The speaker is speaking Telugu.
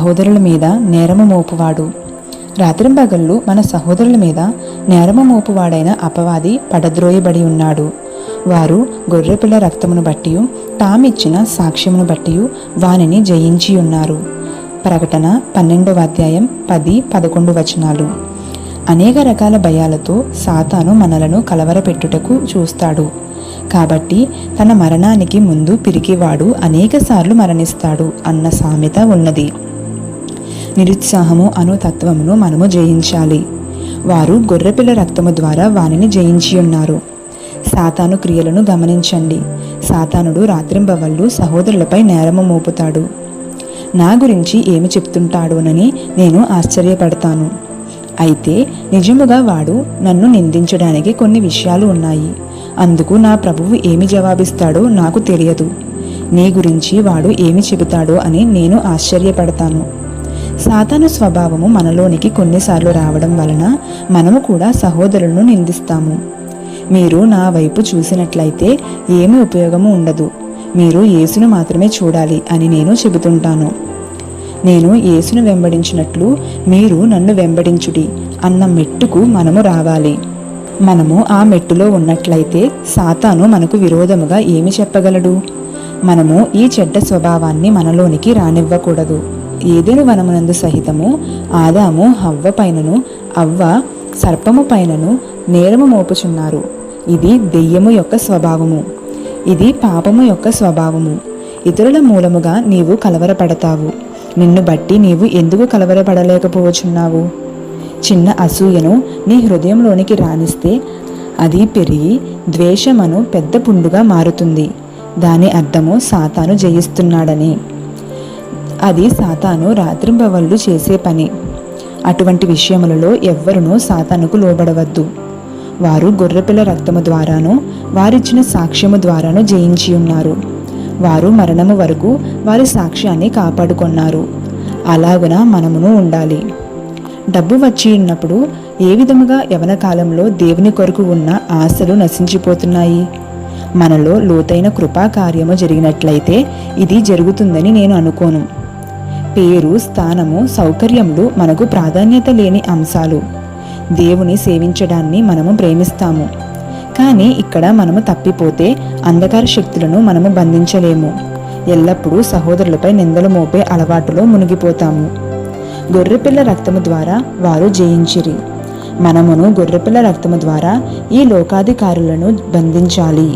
సహోదరుల మీద నేరము మోపువాడు. రాత్రింబగళ్ళు మన సహోదరుల మీద నేరము మోపువాడైన అపవాది పడద్రోయబడి ఉన్నాడు. వారు గొర్రెపిల్ల రక్తమును బట్టి తామిచ్చిన సాక్ష్యమును బట్టి వానిని జయించి ఉన్నారు. ప్రకటన 12వ అధ్యాయం 10-11 వచనాలు. అనేక రకాల భయాలతో సాతాను మనలను కలవరపెట్టుటకు చూస్తాడు. కాబట్టి తన మరణానికి ముందు పిరికివాడు అనేకసార్లు మరణిస్తాడు అన్న సామెత ఉన్నది. నిరుత్సాహము అను తత్వమును మనము జయించాలి. వారు గొర్రెపిల్ల రక్తము ద్వారా వానిని జయించి ఉన్నారు. సాతాను క్రియలను గమనించండి. సాతానుడు రాత్రింబవళ్ళు సహోదరులపై నేరము మోపుతాడు. నా గురించి ఏమి చెప్తుంటాడోనని నేను ఆశ్చర్యపడతాను. అయితే నిజముగా వాడు నన్ను నిందించడానికి కొన్ని విషయాలు ఉన్నాయి. అందుకు నా ప్రభువు ఏమి జవాబిస్తాడో నాకు తెలియదు. నీ గురించి వాడు ఏమి చెబుతాడో అని నేను ఆశ్చర్యపడతాను. సాతాను స్వభావము మనలోనికి కొన్నిసార్లు రావడం వలన మనము కూడా సహోదరులను నిందిస్తాము. మీరు నా వైపు చూసినట్లయితే ఏమీ ఉపయోగము ఉండదు. మీరు యేసును మాత్రమే చూడాలి అని నేను చెబుతుంటాను. నేను యేసును వెంబడించినట్లు మీరు నన్ను వెంబడించుడి అన్న మెట్టుకు మనము రావాలి. మనము ఆ మెట్టులో ఉన్నట్లయితే సాతాను మనకు విరోధముగా ఏమి చెప్పగలడు? మనము ఈ చెడ్డ స్వభావాన్ని మనలోనికి రానివ్వకూడదు. ఏదెను వనమునందు సహితము ఆదాము హవ్వ పైనను అవ్వ సర్పము పైనను నేరము మోపుచున్నారు. ఇది దెయ్యము యొక్క స్వభావము. ఇది పాపము యొక్క స్వభావము. ఇతరుల మూలముగా నీవు కలవరపడతావు. నిన్ను బట్టి నీవు ఎందుకు కలవరపడలేకపోవచ్చున్నావు? చిన్న అసూయను నీ హృదయంలోనికి రానిస్తే అది పెరిగి ద్వేషమను పెద్ద పుండుగా మారుతుంది. దాని అర్థము సాతాను జయిస్తున్నాడని. అది సాతాను రాత్రింబవళ్ళు చేసే పని. అటువంటి విషయములలో ఎవ్వరునూ సాతానుకు లోబడవద్దు. వారు గొర్రెపిల్ల రక్తము ద్వారాను వారిచ్చిన సాక్ష్యము ద్వారాను జయించి ఉన్నారు. వారు మరణము వరకు వారి సాక్ష్యాన్ని కాపాడుకున్నారు. అలాగున మనమును ఉండాలి. డబ్బు వచ్చి ఉన్నప్పుడు ఏ విధముగా యవన కాలంలో దేవుని కొరకు ఉన్న ఆశలు నశించిపోతున్నాయి. మనలో లోతైన కృపా కార్యము జరిగినట్లయితే ఇది జరుగుతుందని నేను అనుకోను. పేరు, స్థానము, సౌకర్యములు మనకు ప్రాధాన్యత లేని అంశాలు. దేవుని సేవించడాన్ని మనము ప్రేమిస్తాము. కానీ ఇక్కడ మనము తప్పిపోతే అంధకార శక్తులను మనము బంధించలేము. ఎల్లప్పుడూ సహోదరులపై నిందలు మోపే అలవాటులో మునిగిపోతాము. గొర్రెపిల్ల రక్తము ద్వారా వారు జయించిరి. మనమును గొర్రెపిల్ల రక్తము ద్వారా ఈ లోకాధికారులను బంధించాలి.